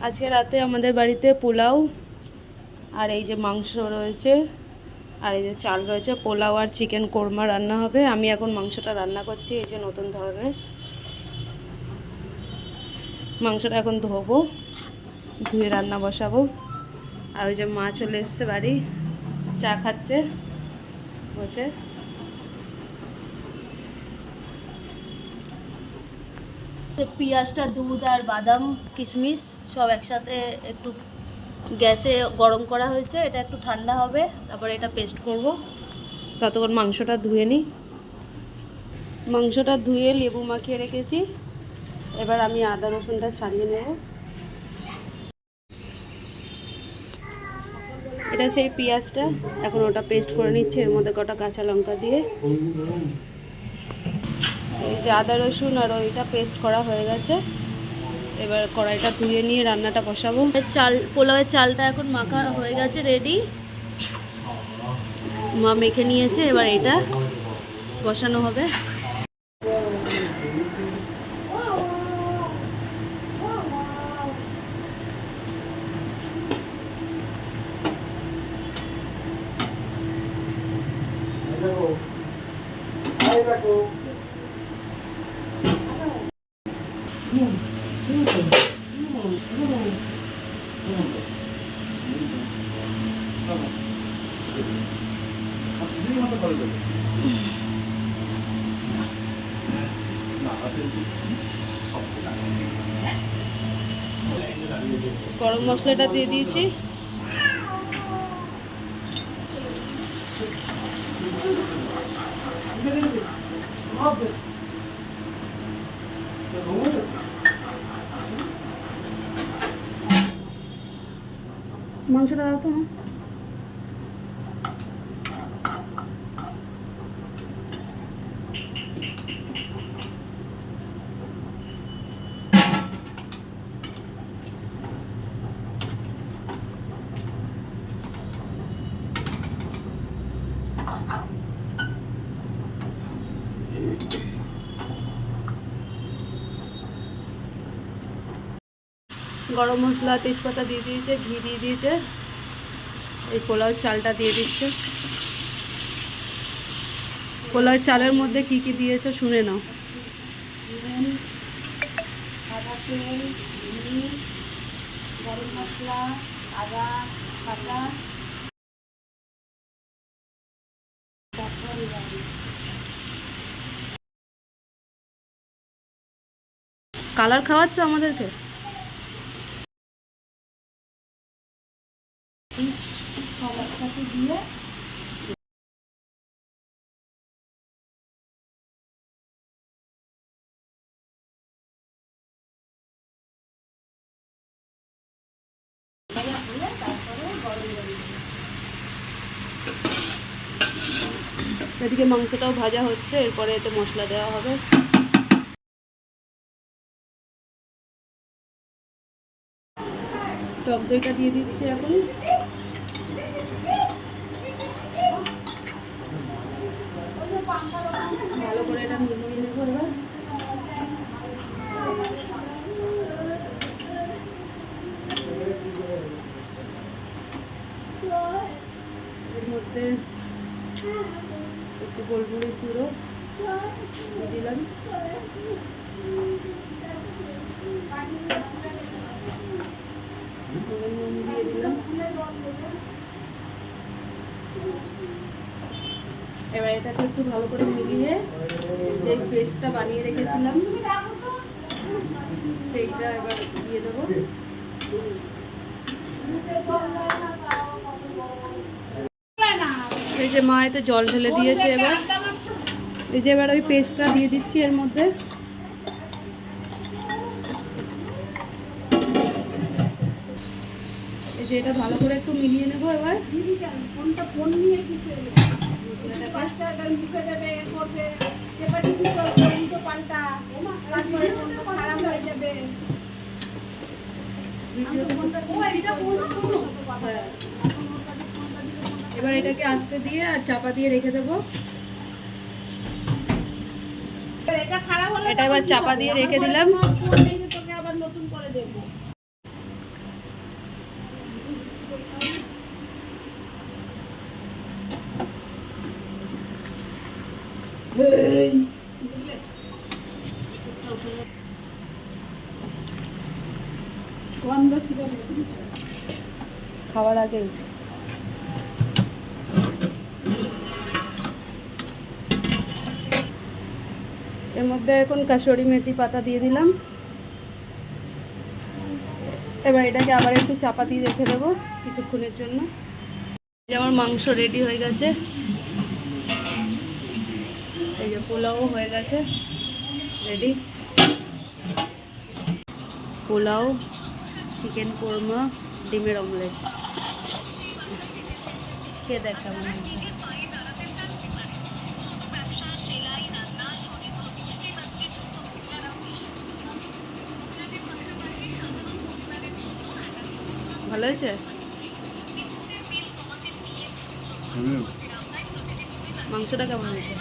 আজকে রাতে আমাদের বাড়িতে পোলাও আর এই যে মাংস রয়েছে আর এই যে চাল রয়েছে। পোলাও আর চিকেন কোরমা রান্না হবে। আমি এখন মাংসটা রান্না করছি। এই যে নতুন ধরনের মাংসটা এখন ধোবো, ধুয়ে রান্না বসাবো। আর ওই যে মা চলে এসছে বাড়ি, চা খাচ্ছে বসে। পেঁয়াজটা, দুধ আর বাদাম কিশমিশ সব একসাথে একটু গ্যাসে গরম করা হয়েছে। এটা একটু ঠান্ডা হবে, তারপরে এটা পেস্ট করব। ততক্ষণ মাংসটা ধুয়ে নিই। মাংসটা ধুয়ে লেবু মাখিয়ে রেখেছি। এবার আমি আদা রসুনটা ছাড়িয়ে নেব। এটা সেই পেঁয়াজটা, এখন ওটা পেস্ট করে নিচ্ছি এর মধ্যে কটা কাঁচা লঙ্কা দিয়ে। এই যে আদা রসুন আর ওইটা পেস্ট করা হয়ে গেছে। এবার কড়াইটা ধুয়ে নিয়ে রান্নাটা বসাবো। পোলাওয়ের চালটা এখন মাখা হয়ে গেছে, রেডি। মা মেখে নিয়েছে, এবার এটা বসানো হবে। গরম মশলাটা দিয়ে দিয়েছি। মাংসটা দাও তো। গরম মশলা, তেজপাতা দিয়ে দিয়েছে, ঘি দিয়ে দিয়েছে। এই পোলাও চালটা দিয়ে দিচ্ছে। পোলাও চালের মধ্যে কি কি দিয়েছে শুনে নাও। সাদা তেল, ঘি, গরম মশলা, আদা বাটা, কালার খাওয়াচ্ছ আমাদেরকে। সব একসাথে দিয়ে এদিকে মাংসটাও ভাজা হচ্ছে, এরপরে এতে মশলা দেওয়া হবে। টক দইটা দিয়ে দিচ্ছি এখন। ভালো করে এটা মিলিয়ে নেবো এবার। এর মধ্যে একটু গোলমরিচ গুঁড়ো দিয়ে দিলাম। নুন দিয়ে দিলাম। এবার এটাকে একটু ভালো করে মিলিয়ে যে পেস্টটা বানিয়ে রেখেছিলাম সেইটা এবার দিয়ে দেবো। এই যে মা এতে জল ঢেলে দিয়েছে। এবার এই যে এবার ওই পেস্টটা দিয়ে দিচ্ছি এর মধ্যে। এই যে এটা ভালো করে একটু মিলিয়ে নেবো এবার। এবার এটাকে আস্তে দিয়ে আর চাপা দিয়ে রেখে দেবো। এটা এবার চাপা দিয়ে রেখে দিলাম। এই খাওয়ার আগেই এর মধ্যে এখন কাসুরি মেথি পাতা দিয়ে দিলাম। এবার এটাকে আবার একটু চাপা দিয়ে রেখে দেবো কিছুক্ষণের জন্য। এই যে আমার মাংস রেডি হয়ে গেছে, এই যে পোলাও হয়ে গেছে রেডি। পোলাও, চিকেন কোরমা, ডিমের অমলেট, খেয়ে দেখ কেমন হয়েছে। ভালো হয়েছে? মাংসটা কেমন হয়েছে?